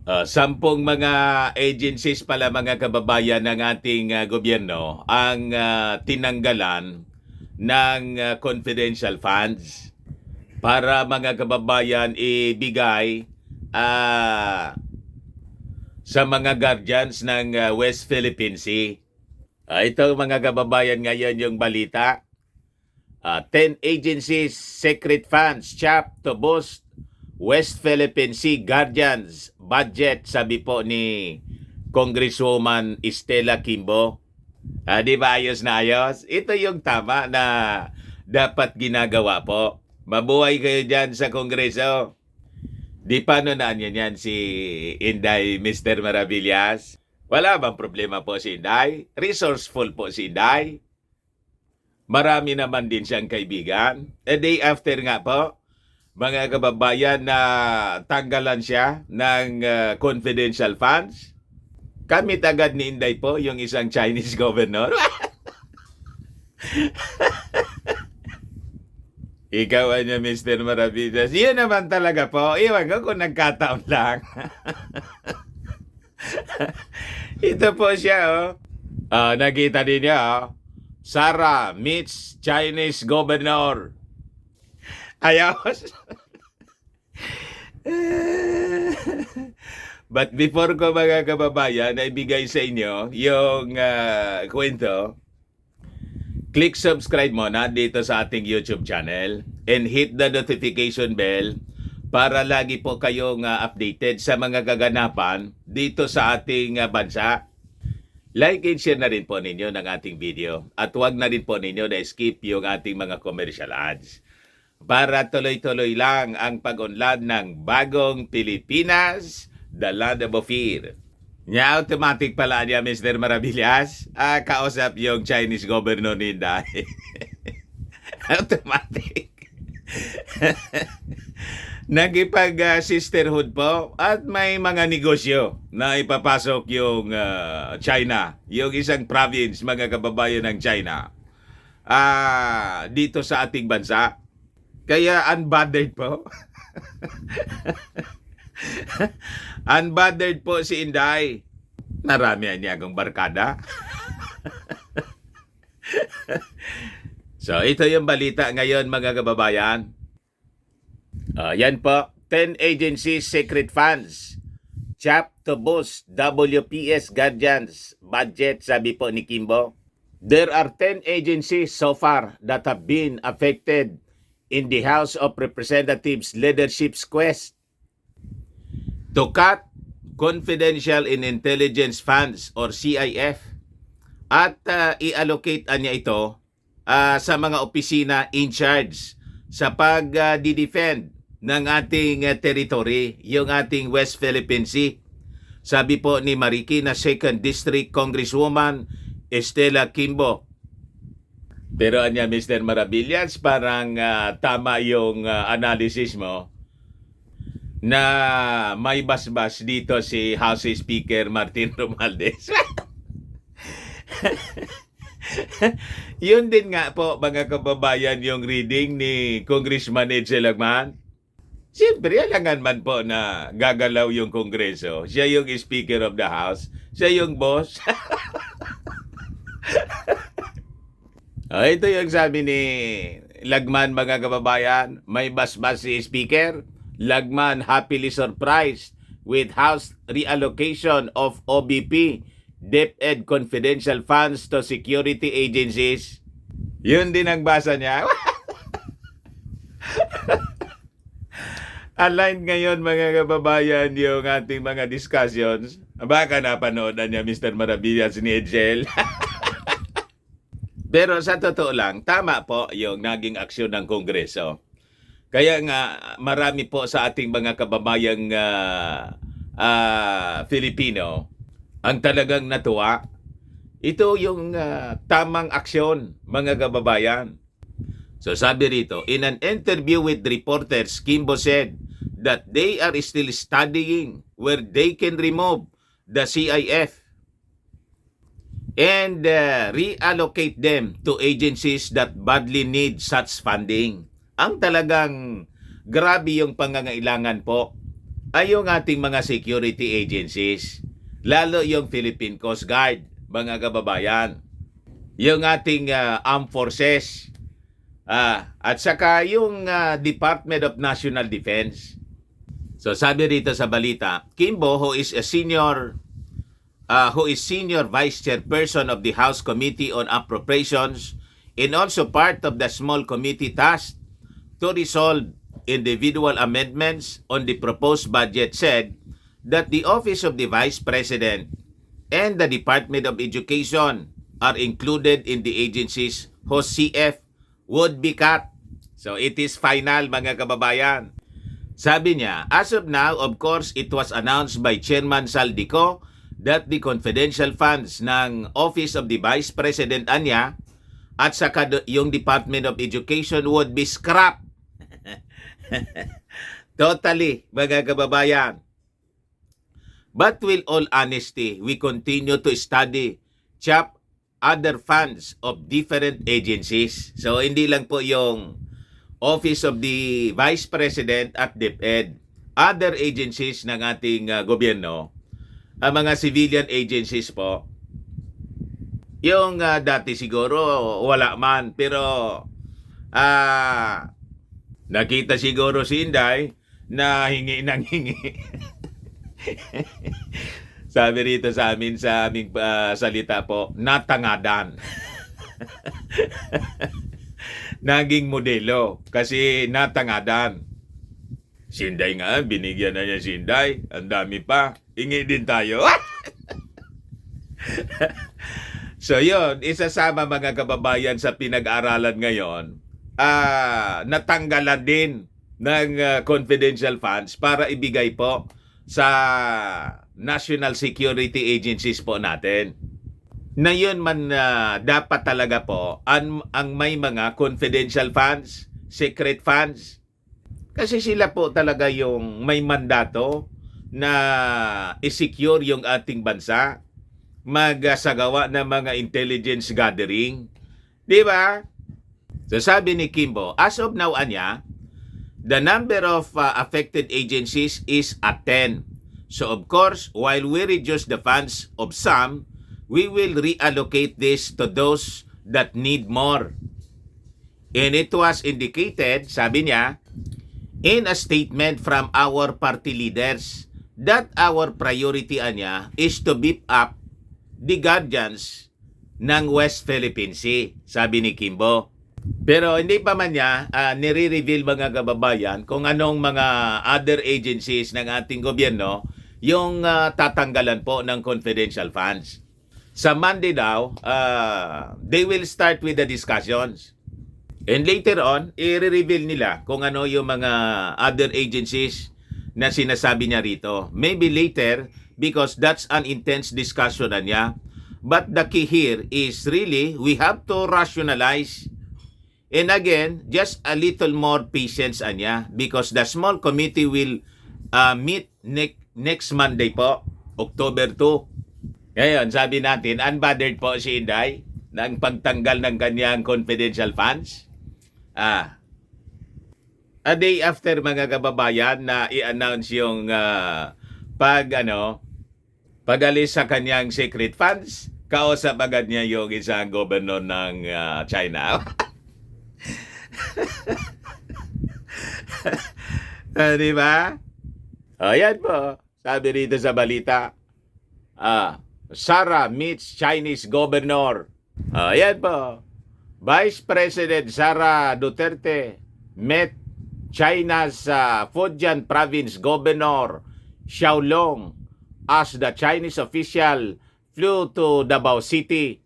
Sampung mga agencies pala mga kababayan ng ating gobyerno ang tinanggalan ng confidential funds para mga kababayan ibigay sa mga guardians ng West Philippine Sea. Ito mga kababayan ngayon yung balita. 10 agencies secret funds chopped to boost West Philippine Sea Guardians budget, sabi po ni Congresswoman Estela Kimbo. Di ba ayos na ayos? Ito yung tama na dapat ginagawa po. Mabuhay kayo dyan sa Kongreso. Di paano na yan si Inday, Mr. Maravillas? Wala bang problema po si Inday? Resourceful po si Inday. Marami naman din siyang kaibigan. A day after nga po, mga kababayan, na tanggalan siya ng confidential funds. Kami agad ni Inday po, yung isang Chinese governor. Ikaw niya, Mr. Maravillas. Yun naman talaga po. Iwan ko kung nagkataon lang. Ito po siya, oh. Nakita din niya, oh. Sara meets Chinese governor. Ayos. But before ko mga kababayan na ibigay sa inyo yung kwento, click subscribe muna dito sa ating YouTube channel and hit the notification bell para lagi po kayong updated sa mga kaganapan dito sa ating bansa. Like and share na rin po ninyo ng ating video at huwag na rin po ninyo na skip yung ating mga commercial ads para tuloy-tuloy lang ang pag-unlad ng bagong Pilipinas, the land of fear. Nya automatic pala niya, Mr. Maravillas. Kausap yung Chinese governor ni Inday. Automatic. Nagipag-sisterhood po at may mga negosyo na ipapasok yung China, yung isang province, mga kababayan ng China, dito sa ating bansa. Kaya unbothered po. Unbothered po si Inday. Naramihan niya akong barkada. So, ito yung balita ngayon mga kababayan. Yan po, 10 agencies secret funds chopped to boost WPS Guardians budget, sabi po ni Kimbo. There are 10 agencies so far that have been affected in the House of Representatives leadership's quest to cut confidential in intelligence funds or CIF at i-allocate niya ito sa mga opisina in charge sa pag-defend ng ating territory, yung ating West Philippine Sea. Sabi po ni Marikina 2nd District Congresswoman Estela Kimbo. Pero anya, Mr. Maravillas, parang tama yung analysis mo na may basbas dito si House Speaker Martin Romualdez. Yun din nga po mga kababayan yung reading ni Congressman Edsel Lagman. Siyempre, alangan man po na gagalaw yung Kongreso. Siya yung Speaker of the House. Siya yung boss. Ito yung sabi ni Lagman mga kababayan. May basbas si Speaker. Lagman happily surprised with House reallocation of OBP DepEd confidential funds to security agencies. Yun din ang basa niya. Aligned ngayon mga kababayan yung ating mga discussions. Baka napanood niya, Mr. Maravillas, ni Edsel. Pero sa totoo lang, tama po yung naging aksyon ng Kongreso. Kaya nga marami po sa ating mga kababayang Filipino ang talagang natuwa. Ito yung tamang aksyon mga kababayan. So sabi rito, in an interview with reporters, Kimbo said that they are still studying where they can remove the CIF and reallocate them to agencies that badly need such funding. Ang talagang grabe yung pangangailangan po ay yung ating mga security agencies, lalo yung Philippine Coast Guard, mga kababayan, yung ating armed forces, at saka yung Department of National Defense. So sabi rito sa balita, Kimbo, who is senior vice chairperson of the House Committee on Appropriations and also part of the small committee tasked to resolve individual amendments on the proposed budget, said that the Office of the Vice President and the Department of Education are included in the agencies whose CF would be cut. So it is final, mga kababayan. Sabi niya, as of now, of course, it was announced by Chairman Saldico that the confidential funds ng Office of the Vice President anya at saka yung Department of Education would be scrapped. Totally, mga kababayan. But with all honesty, we continue to study chop other funds of different agencies. So hindi lang po yung Office of the Vice President at DepEd, other agencies ng ating gobyerno, mga civilian agencies po. Yung dati siguro wala man, pero nakita siguro si Inday na hingi ng hingi. Sabi rito sa amin sa aming salita po, natangadan. Naging modelo kasi natangadan. Sinday nga, binigyan na niya Sinday. Ang dami pa. Hingi din tayo. So yun, isasama mga kababayan sa pinag-aralan ngayon, natanggalan din ng confidential funds para ibigay po sa national security agencies po natin. Na yun man dapat talaga po ang may mga confidential funds, secret funds. Kasi sila po talaga yung may mandato na i-secure yung ating bansa, magsagawa ng mga intelligence gathering. Di ba? So sabi ni Kimbo, as of now, anya, the number of affected agencies is at 10. So of course, while we reduce the funds of some, we will reallocate this to those that need more. And it was indicated, sabi niya, in a statement from our party leaders that our priority anya is to beef up the guardians ng West Philippine Sea, sabi ni Kimbo. Pero hindi pa man niya nire-reveal mga kababayan kung anong mga other agencies ng ating gobyerno yung tatanggalan po ng confidential funds. Sa Monday daw, they will start with the discussions. And later on, i-reveal nila kung ano yung mga other agencies na sinasabi niya rito. Maybe later, because that's an intense discussion na niya. But the key here is really, we have to rationalize. And again, just a little more patience anya, because the small committee will meet next Monday po, October 2. Ngayon, sabi natin, unbothered po si Inday ng pagtanggal ng kanyang confidential funds. A day after, mga kababayan, na i-announce yung pag-alis sa kanyang secret funds, kausap agad niya yung isang governor ng China. Di ba? Ayan po, sabi rito sa balita. Sara meets Chinese governor. Ayan po. Vice President Sara Duterte met China's Fujian Province Governor Xiaolong as the Chinese official flew to Davao City.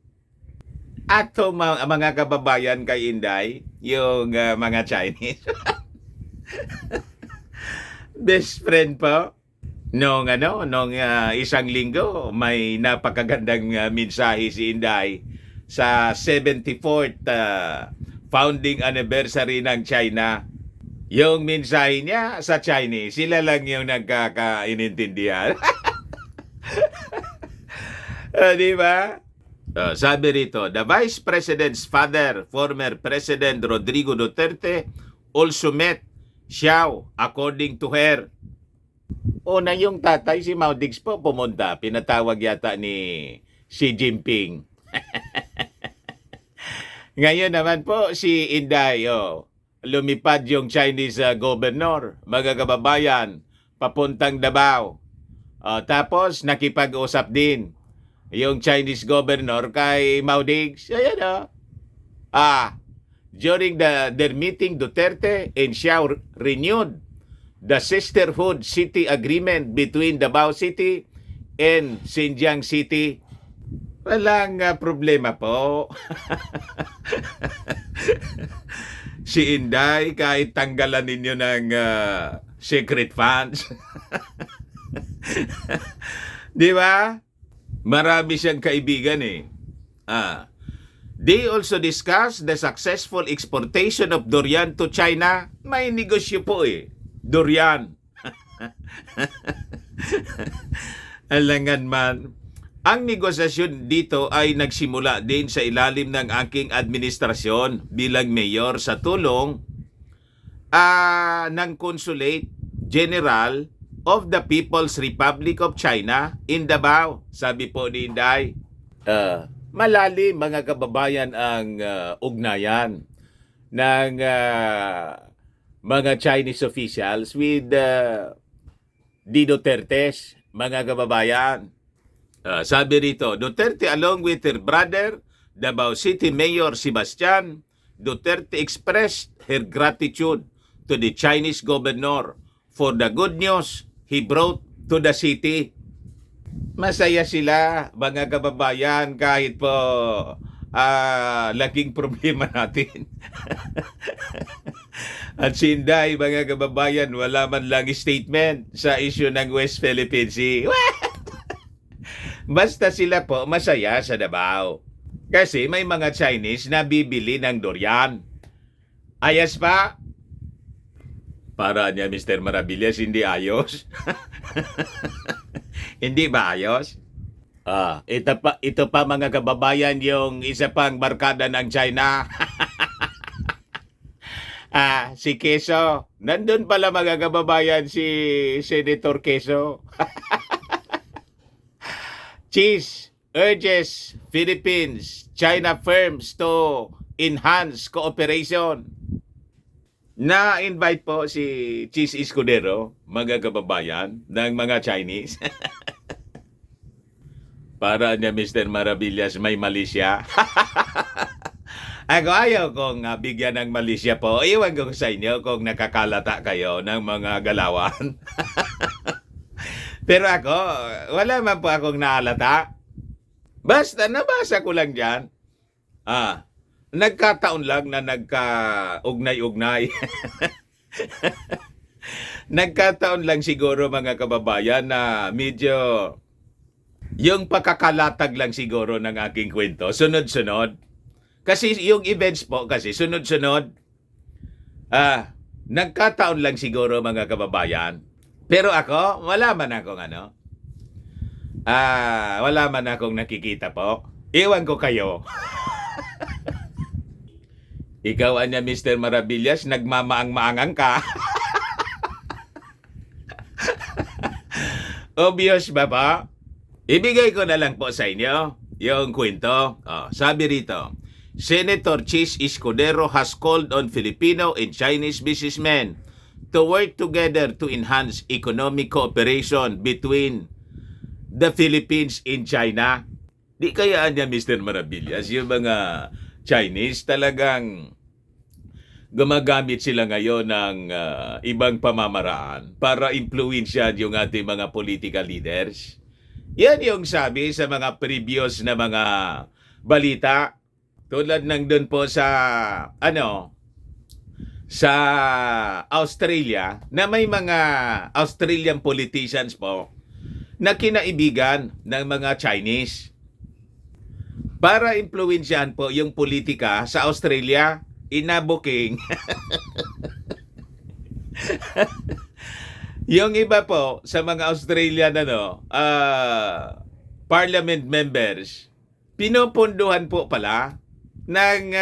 At mga kababayan kay Inday, yung mga Chinese. Best friend po. Nung isang linggo, may napakagandang mensahe si Inday sa 74th founding anniversary ng China. Yung mensahe niya sa Chinese, sila lang yung nagkakaintindihan. Di ba? Sabi rito, the Vice President's father, former President Rodrigo Duterte, also met Xiao, according to her. Una yung tatay, si Mao Diggs po pumunta. Pinatawag yata ni Xi Jinping. Ngayon naman po si Inday, lumipad yung Chinese governor, mga kababayan, papuntang Davao. Tapos nakipag-usap din yung Chinese governor kay Mao Diggs. Ayan during their meeting, Duterte and Xiao renewed the Sisterhood City Agreement between Davao City and Xinjiang City. Walang problema po. Si Inday, kahit tanggalan ninyo ng secret funds. Di ba? Marami siyang kaibigan eh. They also discussed the successful exportation of durian to China. May negosyo po eh. Durian. Alangan man. Ang negosasyon dito ay nagsimula din sa ilalim ng aking administrasyon bilang mayor sa tulong ng Consulate General of the People's Republic of China in Davao. Sabi po ni Inday, malalim mga kababayan ang ugnayan ng mga Chinese officials with the Dutertes, mga kababayan. Sabi rito, Duterte along with her brother, Davao City Mayor Sebastian Duterte expressed her gratitude to the Chinese governor for the good news he brought to the city. Masaya sila, mga kababayan, kahit po laking problema natin. At si Inday, mga kababayan, wala man lang statement sa issue ng West Philippine Sea. Basta sila po masaya sa Davao. Kasi may mga Chinese na bibili ng durian. Ayos pa? Para niya, Mr. Maravillas, hindi ayos. Hindi ba ayos? Ito pa mga kababayan, yung isa pang barkada ng China. Si Quezon. Nandun pala mga kababayan si Senator Quezon. Cheese urges Philippines, China firms to enhance cooperation. Na-invite po si Cheese Escudero, mga kababayan, ng mga Chinese. Para niya, Mr. Maravillas, may Malaysia. Ako ayaw kong bigyan ng Malaysia po. Iwan ko sa inyo kung nakakalata kayo ng mga galawan. Pero ako, wala man po akong naalata. Basta nabasa ko lang dyan. Nagkataon lang na nagka-ugnay-ugnay. Nagkataon lang siguro mga kababayan na medyo yung pakakalatag lang siguro ng aking kwento. Sunod-sunod. Kasi yung events po kasi sunod-sunod. Nagkataon lang siguro mga kababayan. Pero ako, wala man akong wala man akong nakikita po. Iwan ko kayo. Ikaw anya, Mr. Maravillas, nagmamaang-maangang ka. Obvious ba ba? Ibigay ko na lang po sa inyo yung kwento. Sabi rito, Senator Cheese Escudero has called on Filipino and Chinese businessmen to work together to enhance economic cooperation between the Philippines and China. Di kaya niya, Mr. Maravillas, yung mga Chinese talagang gumagamit sila ngayon ng ibang pamamaraan para impluwensyahan yung ating mga political leaders. Yan yung sabi sa mga previous na mga balita. Tulad ng doon po sa sa Australia, na may mga Australian politicians po na kinaibigan ng mga Chinese para impluwensyahan po yung politika sa Australia. Inabuking. Yung iba po sa mga Australian parliament members, pinupunduhan po pala ng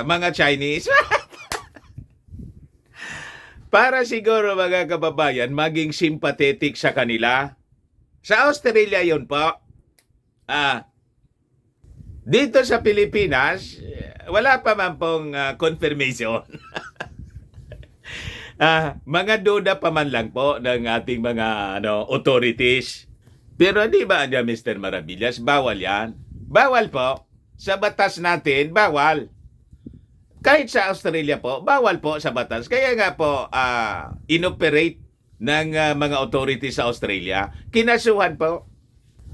mga Chinese para siguro mga kababayan maging sympathetic sa kanila. Sa Australia yun po. Dito sa Pilipinas, wala pa man pong confirmation. Mga duda pa man lang po ng ating mga authorities. Pero di ba Mr. Maravillas, bawal yan. Bawal po. Sa batas natin, bawal. Kahit sa Australia po, bawal po sa batas. Kaya nga po, inoperate ng mga authorities sa Australia. Kinasuhan po.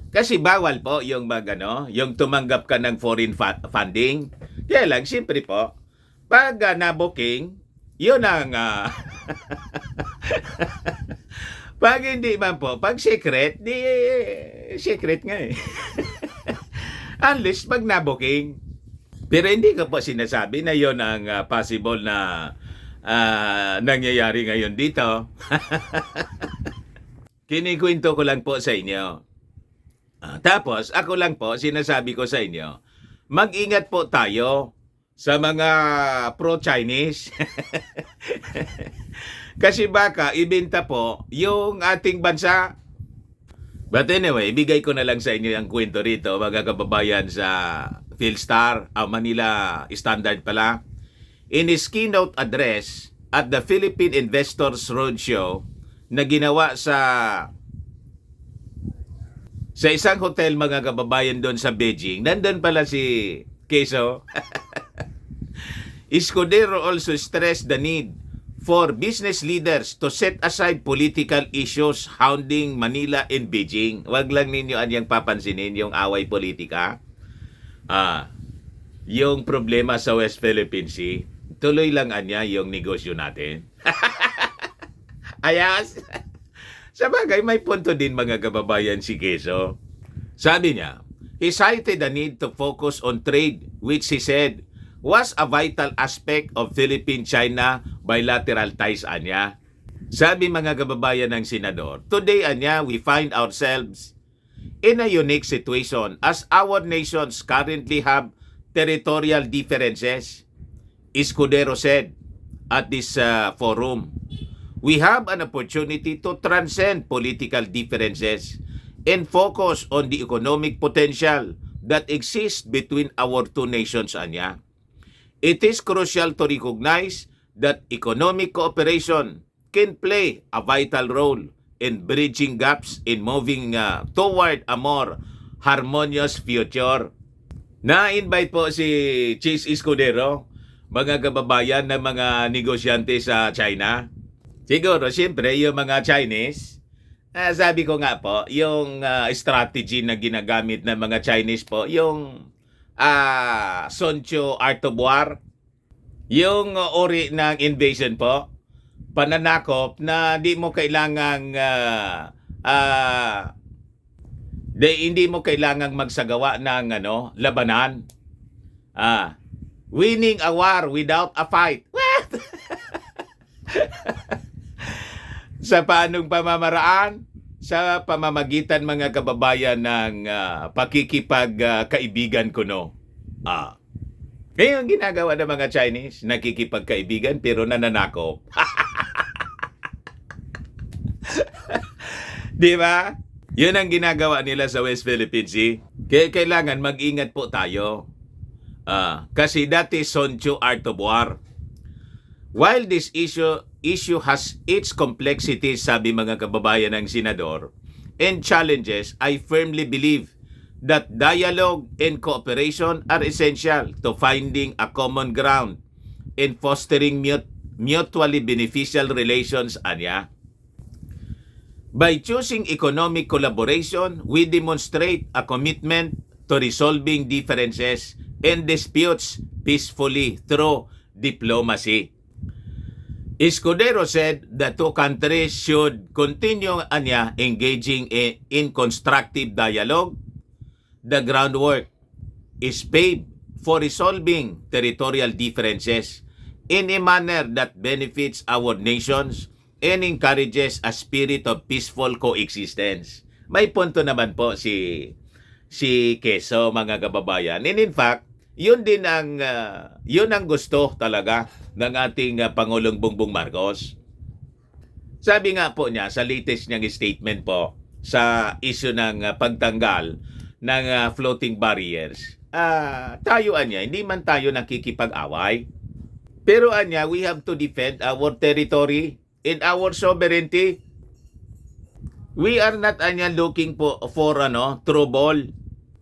Kasi bawal po yung yung tumanggap ka ng foreign funding. Kaya lang, siyempre po, pag na-booking, yun ang pag hindi man po, pag secret, secret nga eh. Unless pag na-booking. Pero hindi ko po sinasabi na yon ang possible na nangyayari ngayon dito. Kinikwento ko lang po sa inyo. Tapos, ako lang po, sinasabi ko sa inyo, mag-ingat po tayo sa mga pro-Chinese. Kasi baka ibenta po yung ating bansa. But anyway, ibigay ko na lang sa inyo yung kwento rito, mga kababayan sa Philstar, Manila Standard pala. In his keynote address at the Philippine Investors Roadshow na ginawa sa isang hotel, mga kababayan, doon sa Beijing, nandun pala si Quezon. Escudero also stressed the need for business leaders to set aside political issues hounding Manila and Beijing. Wag lang ninyo anyang papansinin yung away politika. Yung problema sa West Philippine Sea, tuloy lang anya yung negosyo natin. Ayas! Sa bagay, may punto din mga kababayan si Quezon. Sabi niya, he cited the need to focus on trade, which he said was a vital aspect of Philippine-China bilateral ties anya. Sabi mga kababayan ng senador, today anya we find ourselves in a unique situation as our nations currently have territorial differences. Escudero said at this forum, we have an opportunity to transcend political differences and focus on the economic potential that exists between our two nations anya. It is crucial to recognize that economic cooperation can play a vital role in bridging gaps in moving toward a more harmonious future. Na-invite po si Chis Escudero, mga kababayan ng mga negosyante sa China. Siguro, siyempre, yung mga Chinese, sabi ko nga po, yung strategy na ginagamit ng mga Chinese po, yung Soncho Art of War, yung uri ng invasion po, pananakop na di mo kailangang hindi mo kailangang magsagawa ng labanan. Winning a war without a fight. What? Sa paanong pamamaraan? Sa pamamagitan mga kababayan ng pakikipagkaibigan kuno. Ngayon ginagawa ng mga Chinese, nakikipagkaibigan pero nananakop. Di ba? Yun ang ginagawa nila sa West Philippine Sea. Kaya kailangan mag-ingat po tayo. Kasi dati Soncho Art of War. While this issue has its complexities, sabi mga kababayan ng senador, and challenges, I firmly believe that dialogue and cooperation are essential to finding a common ground and fostering mutually beneficial relations anya. By choosing economic collaboration, we demonstrate a commitment to resolving differences and disputes peacefully through diplomacy. Escudero said the two countries should continue engaging in constructive dialogue. The groundwork is paved for resolving territorial differences in a manner that benefits our nations and encourages a spirit of peaceful coexistence. May punto naman po si Quezon, mga kababayan. And in fact, yun ang gusto talaga ng ating Pangulong Bongbong Marcos. Sabi nga po niya sa latest niyang statement po sa issue ng pagtanggal ng floating barriers, tayo anya, hindi man tayo nakikipag-away. Pero anya, we have to defend our territory and our sovereignty. We are not anya looking for trouble.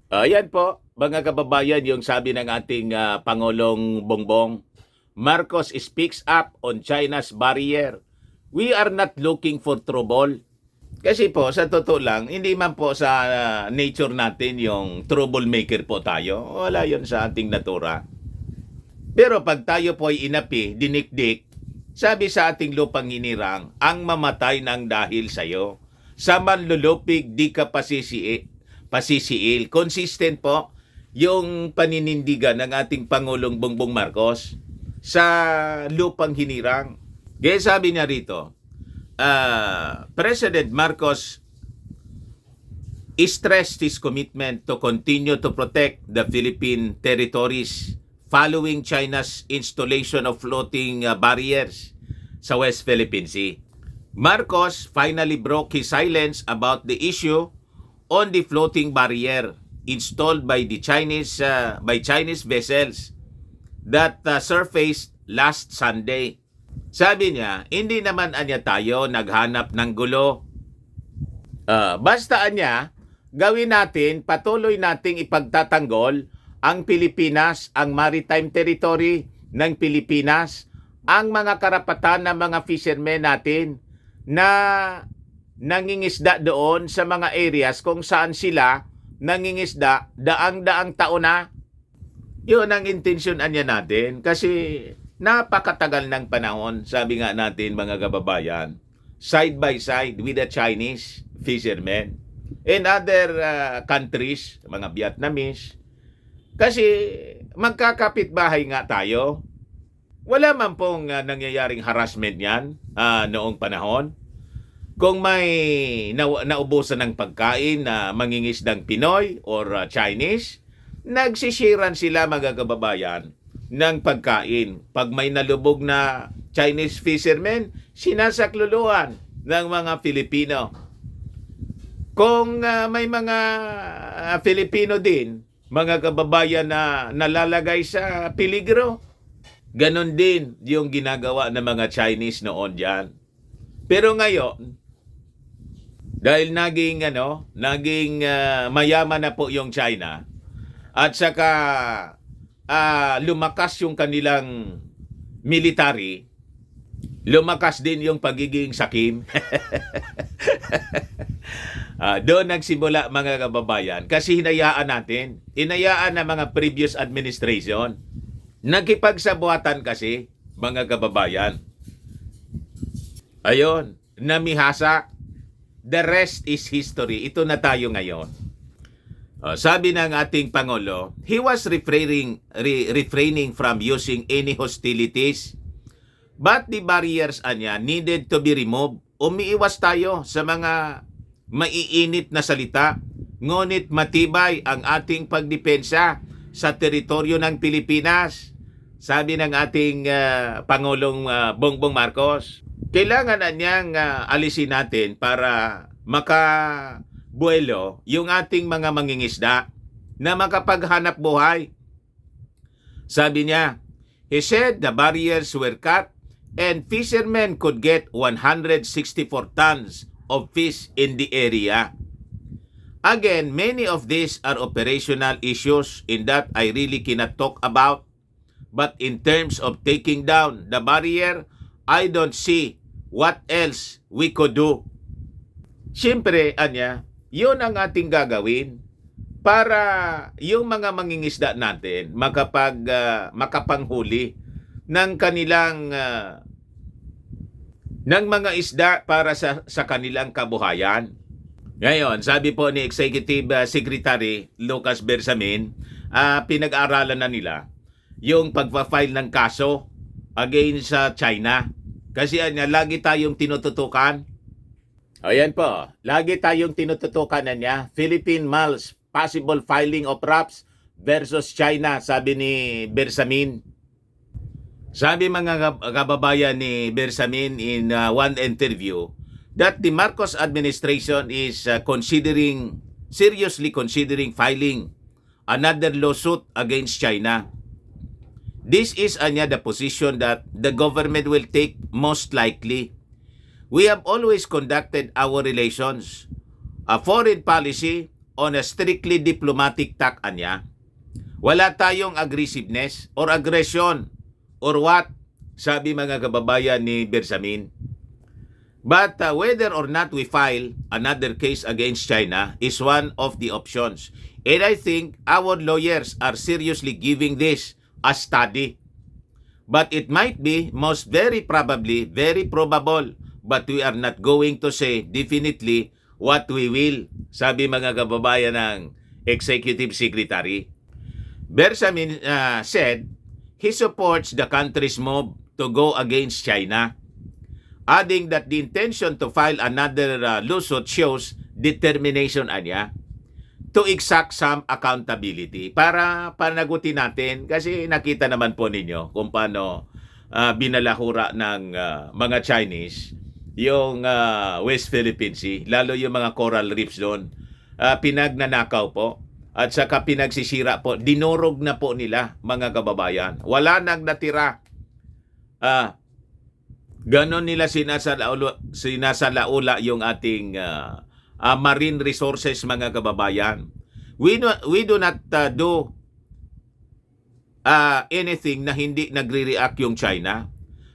Yan po, mga kababayan, yung sabi ng ating Pangulong Bongbong. Marcos speaks up on China's barrier. We are not looking for trouble. Kasi po, sa totoo lang, hindi man po sa nature natin yung troublemaker po tayo. Wala yon sa ating natura. Pero pag tayo po ay inapi, dinikdik, sabi sa ating lupang hinirang, ang mamatay ng dahil sa'yo. Sa manlulupig, di ka pasisiil. Consistent po yung paninindigan ng ating Pangulong Bongbong Marcos sa lupang hinirang. Kaya sabi niya rito, President Marcos stressed his commitment to continue to protect the Philippine territories following China's installation of floating barriers sa West Philippine Sea. Marcos finally broke his silence about the issue on the floating barrier installed by Chinese vessels that surfaced last Sunday. Sabi niya, hindi naman anya tayo naghanap ng gulo. Basta anya, gawin natin, patuloy nating ipagtatanggol ang Pilipinas, ang maritime territory ng Pilipinas, ang mga karapatan ng mga fishermen natin na nangingisda doon sa mga areas kung saan sila nangingisda daang-daang taon na. Yun ang intensyon anya natin kasi napakatagal ng panahon, sabi nga natin mga kababayan, side by side with the Chinese fishermen and other countries, mga Vietnamese. Kasi magkakapitbahay nga tayo. Wala man pong nangyayaring harassment yan noong panahon. Kung may naubusan ng pagkain na mangingisdang Pinoy or Chinese, nagsisiran sila mga kababayan ng pagkain. Pag may nalubog na Chinese fishermen, sinasakluluan ng mga Filipino. Kung may mga Filipino din, mga kababayan na nalalagay sa peligro, ganon din yung ginagawa ng mga Chinese noon dyan. Pero ngayon, dahil naging mayaman na po yung China, at saka lumakas yung kanilang military, lumakas din yung pagiging sakim. Doon nagsimula mga kababayan kasi hinayaan ng mga previous administration. Nagkipagsabuatan kasi mga kababayan. Ayon, namihasa. The rest is history. Ito na tayo ngayon. Sabi ng ating Pangulo, he was refraining from using any hostilities. But the barriers needed to be removed. Umiiwas tayo sa mga maiinit na salita. Ngunit matibay ang ating pagdepensa sa teritoryo ng Pilipinas. Sabi ng ating Pangulong Bongbong Marcos. Kailangan na niyang alisin natin para makabuelo yung ating mga mangingisda na makapaghanap buhay. Sabi niya, he said the barriers were cut and fishermen could get 164 tons of fish in the area. Again, many of these are operational issues in that I really cannot talk about. But in terms of taking down the barrier, I don't see what else we could do. Siyempre, yun ang ating gagawin para yung mga mangingisda natin makapanghuli ng kanilang ng mga isda para sa kanilang kabuhayan. Ngayon, sabi po ni Executive Secretary Lucas Bersamin, pinag-aaralan na nila yung pagpa-file ng kaso against sa China. Kasi lagi tayong tinututukan. Ayan po, lagi tayong tinututukan Philippine Malls possible filing of RAPS versus China, sabi ni Bersamin. Sabi mga kababayan ni Bersamin in one interview that the Marcos administration is seriously considering filing another lawsuit against China. This is the position that the government will take most likely. We have always conducted our relations, a foreign policy on a strictly diplomatic tack anya. Wala tayong aggressiveness or aggression or what, sabi mga kababayan ni Bersamin. But whether or not we file another case against China is one of the options. And I think our lawyers are seriously giving this a study. But it might be most very probable, but we are not going to say definitely what we will, sabi mga kababayan ng Executive Secretary. Bersamin said he supports the country's move to go against China, adding that the intention to file another lawsuit shows determination niya to exact some accountability. Para panagutin natin, kasi nakita naman po ninyo kung paano binalahura ng mga Chinese yung West Philippine Sea, lalo yung mga coral reefs doon. Pinagnanakaw po. At saka pinagsisira po, dinurog na po nila mga kababayan. Wala nang natira. Ganon nila sinasalaula yung ating marine resources mga kababayan. We do not do anything na hindi nagre-react yung China.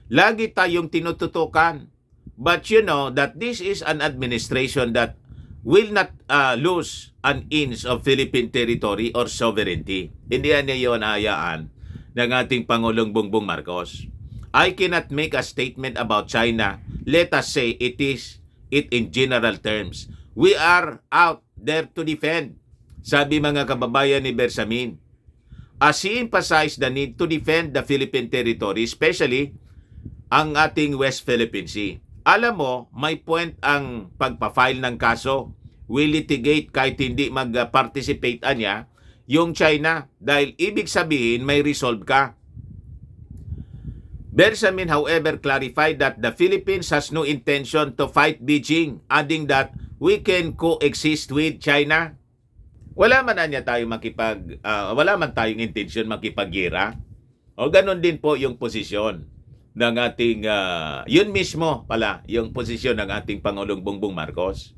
Lagi tayong tinututukan. But you know that this is an administration that will not lose an inch of Philippine territory or sovereignty. Hindi niya yun hayaan ng ating Pangulong Bongbong Marcos. I cannot make a statement about China. Let us say it in general terms. We are out there to defend, sabi mga kababayan ni Bersamin. As he emphasized the need to defend the Philippine territory, especially ang ating West Philippine Sea. Alam mo, may point ang pagpa-file ng kaso. We litigate kahit hindi mag-participate niya yung China dahil ibig sabihin may resolve ka. Bersamin, however, clarified that the Philippines has no intention to fight Beijing, adding that we can coexist with China. Wala man tayong intensyon makipag-gira. O ganun din po yung posisyon ng ating, yun mismo pala, yung posisyon ng ating Pangulong Bongbong Marcos.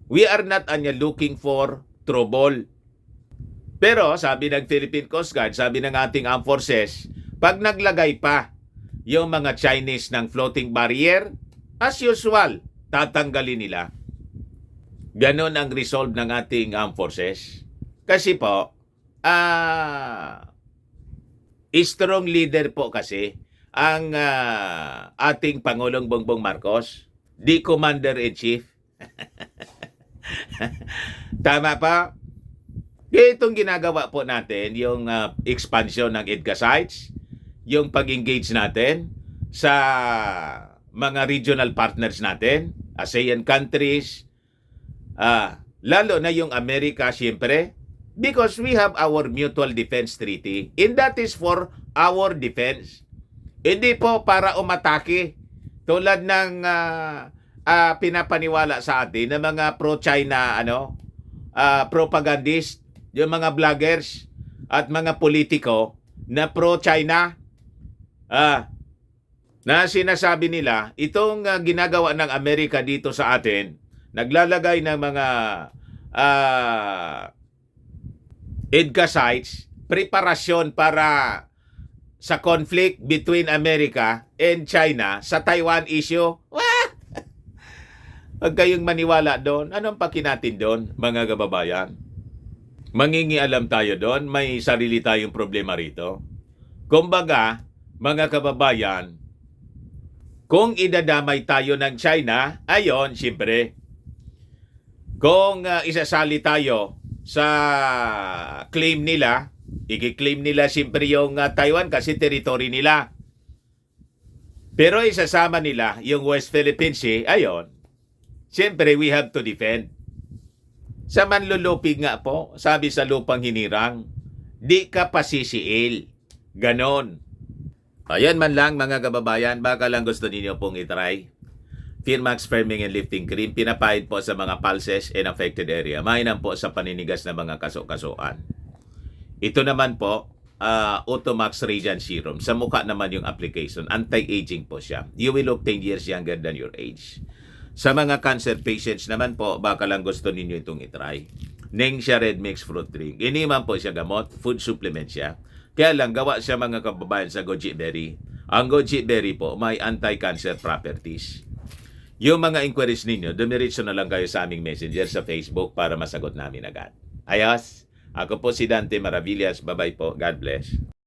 We are not looking for trouble. Pero sabi ng Philippine Coast Guard, sabi ng ating armed forces, pag naglagay pa yung mga Chinese ng floating barrier, as usual, tatanggalin nila. Ganon ang resolve ng ating armed forces. Kasi po, strong leader po kasi ang ating Pangulong Bongbong Marcos, the Commander-in-Chief. Tama pa? Kaya itong ginagawa po natin, yung expansion ng EDCA sites, yung pag-engage natin sa mga regional partners natin, ASEAN countries, lalo na yung Amerika siyempre, because we have our mutual defense treaty, and that is for our defense. Hindi po para umatake tulad ng pinapaniwala sa atin ng mga pro-China propagandist, yung mga vloggers at mga politiko na pro-China, na sinasabi nila itong ginagawa ng Amerika dito sa atin, naglalagay ng mga EDCA sites, preparasyon para sa conflict between America and China sa Taiwan issue. Huwag kayong maniwala doon. Anong pakinatin doon, mga kababayan? Mangingialam tayo doon. May sarili tayong problema rito. Kumbaga, mga kababayan, kung idadamay tayo ng China, ayon, siyempre. Kung isasali tayo sa claim nila, i-claim nila siyempre yung Taiwan kasi territory nila. Pero isasama nila yung West Philippine Sea, ayon, siyempre, we have to defend. Sa manlulupig nga po, sabi sa lupang hinirang, di ka pasisiil. Ganon. Ayan man lang mga kababayan, baka lang gusto ninyo pong itry. Firmax Firming and Lifting Cream, pinapahid po sa mga pulses and affected area. Mainam po sa paninigas na mga kaso-kasuan. Ito naman po, Automax Radiant Serum. Sa mukha naman yung application. Anti-aging po siya. You will look 10 years younger than your age. Sa mga cancer patients naman po, baka lang gusto ninyo itong itry. Nengxia Red Mix Fruit Drink. Ini man po siya gamot, food supplement siya. Kaya lang, gawa siya mga kababayan sa goji berry. Ang goji berry po, may anti-cancer properties. Yung mga inquiries ninyo, dumiretso na lang kayo sa aming messenger sa Facebook para masagot namin agad. Ayos! Ako po si Dante Maravillas. Bye-bye po. God bless.